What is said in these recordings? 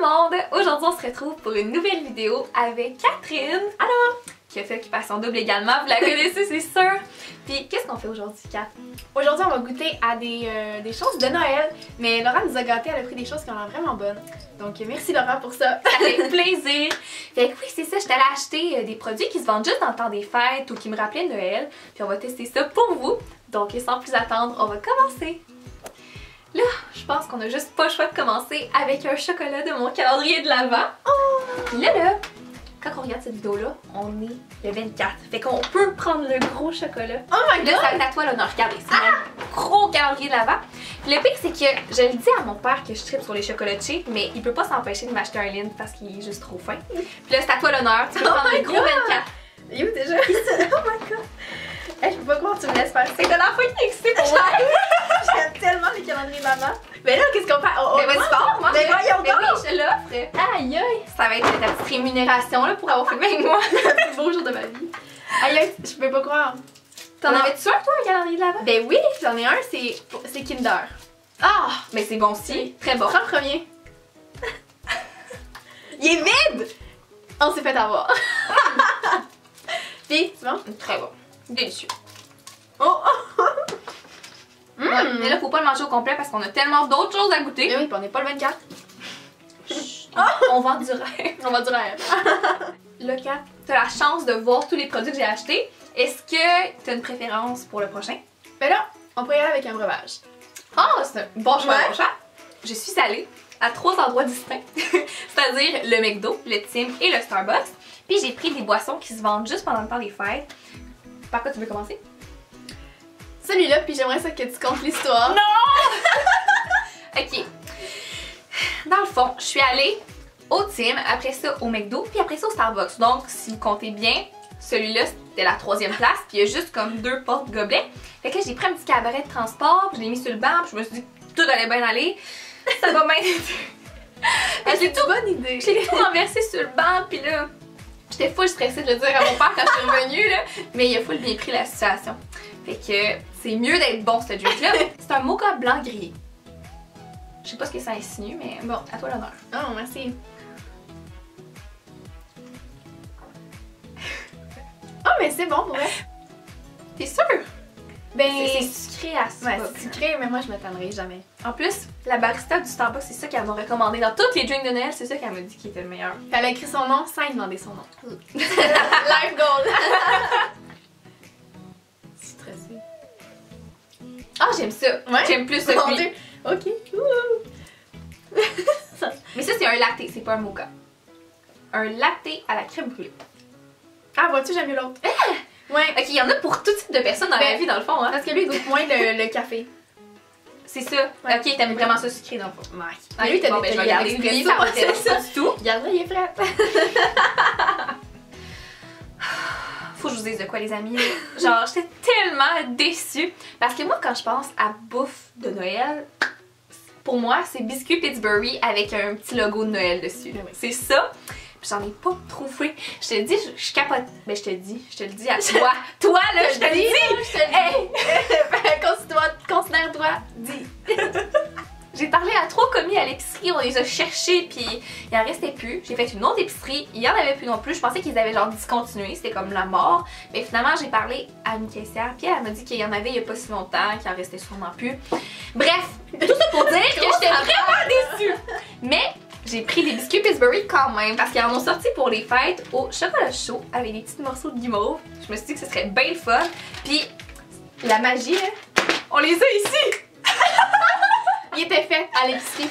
le monde! Aujourd'hui, on se retrouve pour une nouvelle vidéo avec Catherine. Alors, qui a fait Occupation Double également, vous la connaissez, c'est sûr. Puis, qu'est-ce qu'on fait aujourd'hui, Kat? Aujourd'hui, on va goûter à des choses de Noël, mais Laura nous a gâtés, elle a pris des choses qui ont l'air vraiment bonnes. Donc, merci Laura pour ça. Ça fait plaisir! Fait que oui, c'est ça, je t'allais acheter des produits qui se vendent juste dans le temps des fêtes ou qui me rappelaient Noël. Puis on va tester ça pour vous. Donc, sans plus attendre, on va commencer. Là, je pense qu'on a juste pas le choix de commencer avec un chocolat de mon calendrier de l'Avent. Oh! Là, quand on regarde cette vidéo-là, on est le 24. Fait qu'on peut prendre le gros chocolat. Oh my god! Là, ça va être à toi l'honneur. Regardez, c'est un gros calendrier de l'Avent. Le pire, c'est que je le dis à mon père que je tripe sur les chocolats cheap, mais il peut pas s'empêcher de m'acheter un Lindt parce qu'il est juste trop fin. Puis là, c'est à toi l'honneur. Tu peux prendre le gros 24. Il est où déjà? Oh my god! Hey, je peux pas croire que tu me laisses faire ça. C'est de la fin qui excité pour moi. J'aime tellement les calendriers maman. Mais là, qu'est-ce qu'on fait? Mais vas-y fort, moi. Mais voyons mais donc! oui, je l'offre. Aïe aïe! Ça va être ta petite rémunération là, pour avoir filmé avec moi. Le plus beau jour de ma vie. Aïe aïe, je peux pas croire. T'en Non. avais-tu un, toi, un calendrier de l'Avent? Ben oui, j'en ai un, c'est Kinder. Ah! Mais c'est bon aussi. Très bon. Prends le premier. Il est vide! On s'est fait avoir. Puis, c'est bon? Très bon. Délicieux. Oh! Ouais, mais là, faut pas le manger au complet parce qu'on a tellement d'autres choses à goûter. Mais oui, puis on n'est pas le 24. On vend du rêve. On va du rêve. Là, Kat, t'as la chance de voir tous les produits que j'ai achetés. Est-ce que t'as une préférence pour le prochain? Mais là, on pourrait y aller avec un breuvage. Oh, c'est un bon choix, Ouais. bon choix. Je suis allée à 3 endroits distincts, c'est-à-dire le McDo, le Tim et le Starbucks. Puis j'ai pris des boissons qui se vendent juste pendant le temps des fêtes. Par quoi tu veux commencer? Celui-là, puis j'aimerais ça que tu comptes l'histoire. Non! Ok. Dans le fond, je suis allée au Tim, après ça au McDo, puis après ça au Starbucks. Donc, si vous comptez bien, celui-là c'était la 3e place, puis il y a juste comme 2 porte-gobelets. Fait que là, j'ai pris un petit cabaret de transport, puis je l'ai mis sur le banc, puis je me suis dit que tout allait bien aller. Ça va bien. C'est une bonne idée. Je l'ai tout renversé sur le banc, puis là, j'étais full stressée de le dire à mon père quand je suis revenue, là, mais il a full bien pris la situation. Fait que c'est mieux d'être bon ce drink-là. C'est un mocha blanc grillé. Je sais pas ce que ça insinue, mais bon, à toi l'honneur. Oh, merci. Oh, mais c'est bon pour vrai. T'es sûre? Ben, C'est sucré à ça. ouais, c'est sucré, mais moi je m'attendrai jamais. En plus, la barista du Starbucks, c'est ça qu'elle m'a recommandé. Dans tous les drinks de Noël, c'est ça qu'elle m'a dit qui était le meilleur. Puis elle a écrit son nom sans y demander son nom. Life goal. Je suis stressée. Ah, j'aime ça. Ouais? J'aime plus ça Mon que lui. Dieu. Ok. Ouh. Mais ça, c'est un latte, c'est pas un mocha. Un latte à la crème brûlée. Ah, vois-tu, j'aime mieux l'autre. Ouais. Ok, il y en a pour tout type de personnes dans la Ben, vie, dans le fond. Hein. Parce que lui, il goûte moins le café. C'est ça. Ouais. Ok, t'aimes vraiment ça sucré, dans le fond. Ouais. Ah, lui, t'as bon, ben, je vais il a garder l'expresso, lui, ça c'est m'intéresse ça. pas du tout. Regarde-le, il est prêt. Faut que je vous dise de quoi, les amis. Genre, j'étais tellement déçue. Parce que moi, quand je pense à bouffe de Noël, pour moi, c'est biscuit Pittsburgh avec un petit logo de Noël dessus. Oui. C'est ça. Puis j'en ai pas trouvé. Je te dis, je capote. Ben, je te le dis à toi. Toi, là, je te le dis. Je te le Hey! dis. Considère-toi dit. J'ai parlé à 3 commis à l'épicerie, on les a cherchés, puis il en restait plus. J'ai fait une autre épicerie, il y en avait plus non plus. Je pensais qu'ils avaient genre discontinué, c'était comme la mort. Mais finalement, j'ai parlé à une caissière, puis elle m'a dit qu'il y en avait il y a pas si longtemps, qu'il en restait sûrement plus. Bref, tout ça pour dire que j'étais vraiment déçue. Mais j'ai pris des biscuits Pillsbury quand même, parce qu'ils en ont sorti pour les fêtes au chocolat chaud avec des petits morceaux de guimauve. Je me suis dit que ce serait bien le fun. Puis la magie, là, on les a ici! Il était fait à l'épicerie.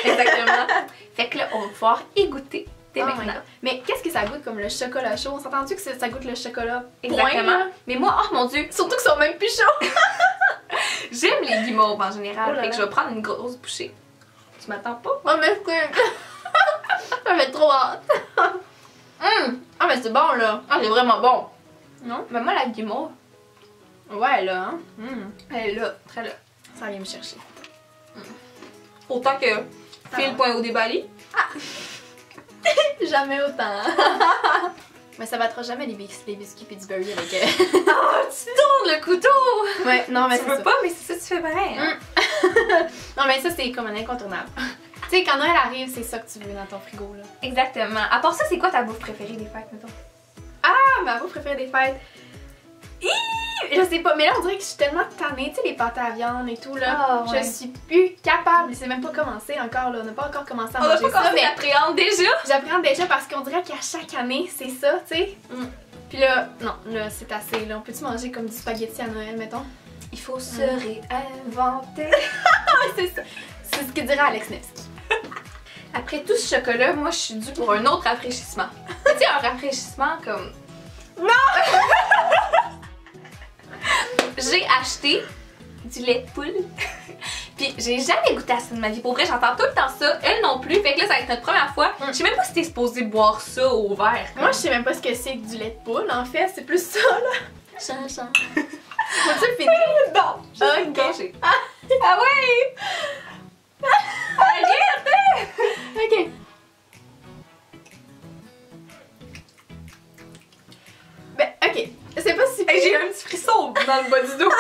Exactement. Fait que là, on va pouvoir y goûter dès Oh my maintenant. God. Mais qu'est-ce que ça goûte comme le chocolat chaud? On s'entend-tu que ça goûte le chocolat Exactement. point, là? Mais moi, oh mon dieu, Surtout qu'ils sont même plus chauds. j'aime les guimauves en général. Oh là Fait que là. je vais prendre une grosse bouchée. Tu m'attends pas? Oh, mais c'est... Ça fait trop hâte. Ah, mais c'est bon, là. Ah, c'est vraiment bon. Non? Mais moi, la guimauve, Ouais, là, hein. elle est là, très là. Ça vient me chercher. Autant que Phil point au débali. Jamais autant. Mais ça battra jamais les biscuits Pittsburgh avec... Oh, tu tournes le couteau! Ouais, non, mais Tu c'est veux ça. pas, mais c'est ça que tu fais pareil. Hein? Non, mais ça, c'est comme un incontournable. Tu sais, quand Noël arrive, c'est ça que tu veux dans ton frigo, là. Exactement. À part ça, c'est quoi ta bouffe préférée des fêtes, mettons? Ah, ma bouffe préférée des fêtes. Je sais pas, mais là on dirait que je suis tellement tannée, tu sais, les pâtes à viande et tout là. Oh, ouais. Je suis plus capable, c'est même pas commencé encore là, on n'a pas encore commencé à On va manger pas ça, commencer mais l'appréhende déjà? j'appréhende déjà parce qu'on dirait qu'à chaque année, c'est ça, tu sais. Puis là, non, là c'est assez, là. On peut-tu manger comme du spaghetti à Noël, mettons? Il faut se réinventer. C'est ça. C'est ce que dirait Alex Nevsky. Après tout ce chocolat, moi je suis due pour un autre rafraîchissement. Tu sais, un rafraîchissement comme... J'ai acheté du lait de poule. Puis j'ai jamais goûté à ça de ma vie. Pour vrai, j'entends tout le temps ça. Elle non plus. Fait que là, ça va être notre première fois. Je sais même pas si t'es supposé boire ça au verre. Moi, je sais même pas ce que c'est que du lait de poule, en fait. C'est plus ça, là. Chanson. Faut-tu le finir? Non, je vais Ok. me gâcher. Ah ouais! Arrête! Ok. Ben, ok. C'est pas si pire. Hey, j'ai eu un petit frisson dans le bas du dos.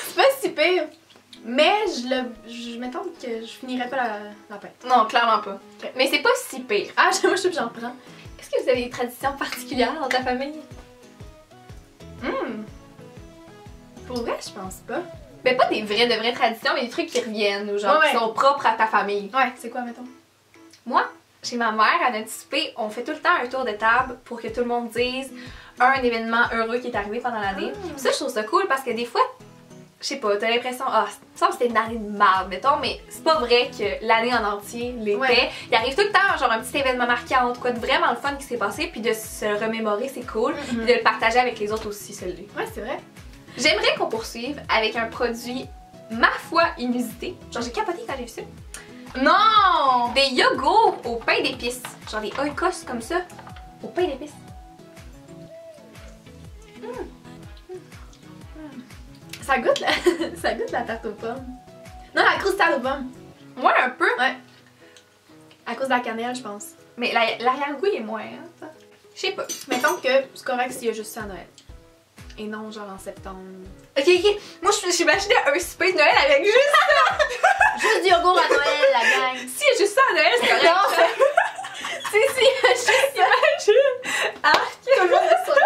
C'est pas si pire. Mais mettons que je finirais pas la pinte. Non, clairement pas. Ok. Mais c'est pas si pire. Ah, moi, je sais que j'en prends. Est-ce que vous avez des traditions particulières dans ta famille? Pour vrai, je pense pas. Ben pas des vraies de vraies traditions, mais des trucs qui reviennent ou genre Ouais. qui sont propres à ta famille. Ouais, c'est quoi, mettons? Moi, chez ma mère, à notre souper, on fait tout le temps un tour de table pour que tout le monde dise un événement heureux qui est arrivé pendant l'année. Ça, je trouve ça cool parce que des fois, je sais pas, t'as l'impression, ah, ça me semble que c'était une année de merde, mettons, mais c'est pas vrai que l'année en entier l'était. Ouais. Il arrive tout le temps, genre un petit événement marquant, quoi de vraiment le fun qui s'est passé, puis de se le remémorer, c'est cool, puis de le partager avec les autres aussi, celui-là. Ouais, c'est vrai. J'aimerais qu'on poursuive avec un produit, ma foi, inusité. Genre, j'ai capoté quand j'ai vu ça. Non! Des yogourts au pain d'épices. Genre des oikos comme ça, au pain d'épices. Ça goûte, ça goûte la tarte aux pommes. Non, la croustade aux pommes. Moi, un peu. Ouais. À cause de la cannelle, je pense. Mais l'arrière-goût est moins, hein, ça. Je sais pas. Mettons que c'est correct s'il y a juste ça à Noël. Et non, genre en septembre. Ok, ok. Moi, je j'imaginais un souper de Noël avec juste ça. Juste du yogourt à Noël, la gang. S'il y a juste ça à Noël, c'est correct. Non. Si, juste Imagine. Ah, tout le monde est sur le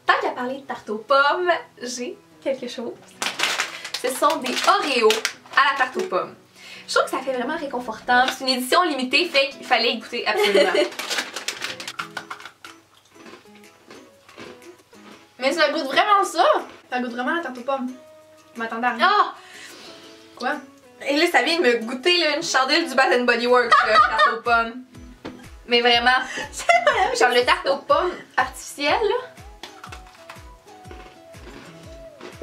tant qu'à parler de tarte aux pommes, j'ai quelque chose. Ce sont des Oreos à la tarte aux pommes. Je trouve que ça fait vraiment réconfortant. C'est une édition limitée, fait qu'il fallait y goûter absolument. Mais ça goûte vraiment ça! Ça goûte vraiment la tarte aux pommes. Je m'attendais à rien. Ah! Quoi? Et là, ça vient de me goûter là, une chandelle du Bath Body Works, là, tarte aux pommes. Mais vraiment, genre le tarte aux pommes artificiel, là.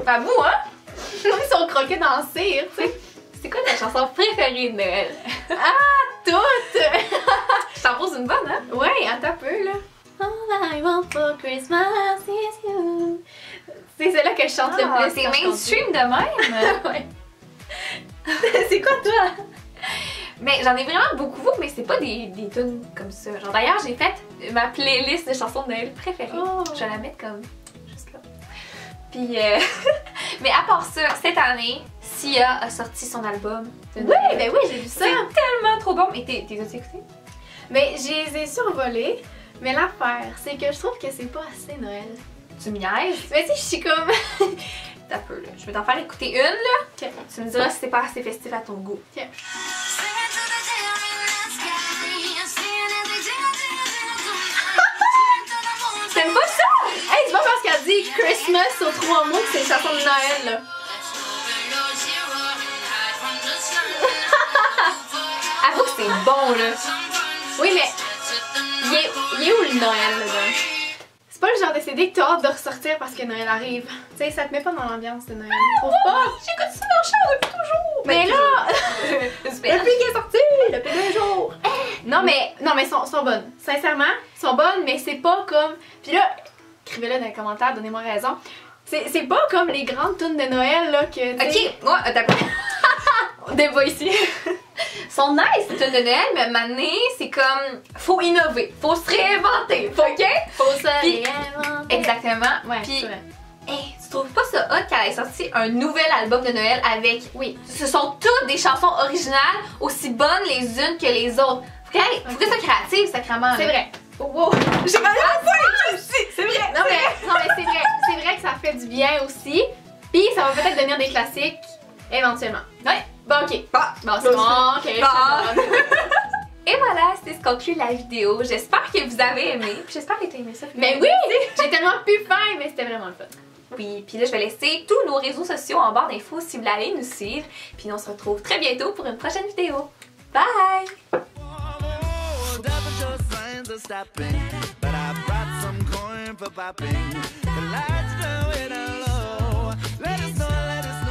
Pas vous, hein? Ils sont croqués dans le cire, tu sais. C'est quoi ta chanson préférée de Noël? Toutes! Je t'en pose une bonne, hein? Ouais, attends un peu, là. All I want for Christmas is you. C'est celle-là que je chante le plus. C'est quand je mainstream de même. conduis. Ouais. C'est quoi, toi? Mais j'en ai vraiment beaucoup, mais c'est pas des tunes comme ça. Genre d'ailleurs, j'ai fait ma playlist de chansons de Noël préférées. Oh. Je vais la mettre comme juste là. Puis, mais à part ça, cette année, Sia a sorti son album. de Oui, Noël. ben oui, j'ai vu ça. C'est tellement trop bon. Mais t'es as-tu écouté? Mais je les ai survolés. Mais l'affaire, c'est que je trouve que c'est pas assez Noël. Tu me niaises? Mais tu sais, je suis comme... T'as peu là. Je vais t'en faire écouter une là. Ok. Tu me diras si c'est pas assez festif à ton goût. Tiens. T'aimes pas ça? Hey, c'est pas parce qu'elle dit Christmas aux 3 mots que c'est une chanson de Noël, là. Avoue que c'est bon là. Oui, mais il est où le Noël, là-dedans? C'est pas le genre de CD que t'as hâte de ressortir parce que Noël arrive. Tu sais, ça te met pas dans l'ambiance de Noël. Trouve pas? J'écoute ça dans le char depuis toujours. Mais là, J'espère. depuis qu'il est sorti, depuis 2 jours. Non, mais sont bonnes. Sincèrement, sont bonnes, mais c'est pas comme... Puis là, écrivez-le dans les commentaires, donnez-moi raison. C'est pas comme les grandes tunes de Noël, là, que... Ok, moi, t'as pas. Débat ici. Sont nice, les tunes de Noël, mais maintenant, c'est comme. Faut innover, faut se réinventer, ok? Faut se Puis- réinventer. Exactement. Ouais, Puis, c'est vrai. hey, Tu trouves pas ça hot qu'elle ait sorti un nouvel album de Noël avec... Oui. Ce sont toutes des chansons originales, aussi bonnes les unes que les autres. Faut que ça créative, sacrément. C'est vrai. Wow. J'ai pas c'est vrai. Non mais c'est vrai que ça fait du bien aussi. Puis ça va peut-être devenir des classiques éventuellement. Ouais. Bon ok. Bon, c'est bon, ok. Bon. Et voilà, c'est ce conclut la vidéo. J'espère que vous avez aimé. Puis j'espère que tu as aimé ça. Mais oui! J'ai tellement pu faire, mais c'était vraiment le fun. Oui, puis là, je vais laisser tous nos réseaux sociaux en barre d'infos si vous voulez aller nous suivre. Puis on se retrouve très bientôt pour une prochaine vidéo. Bye! Let us know.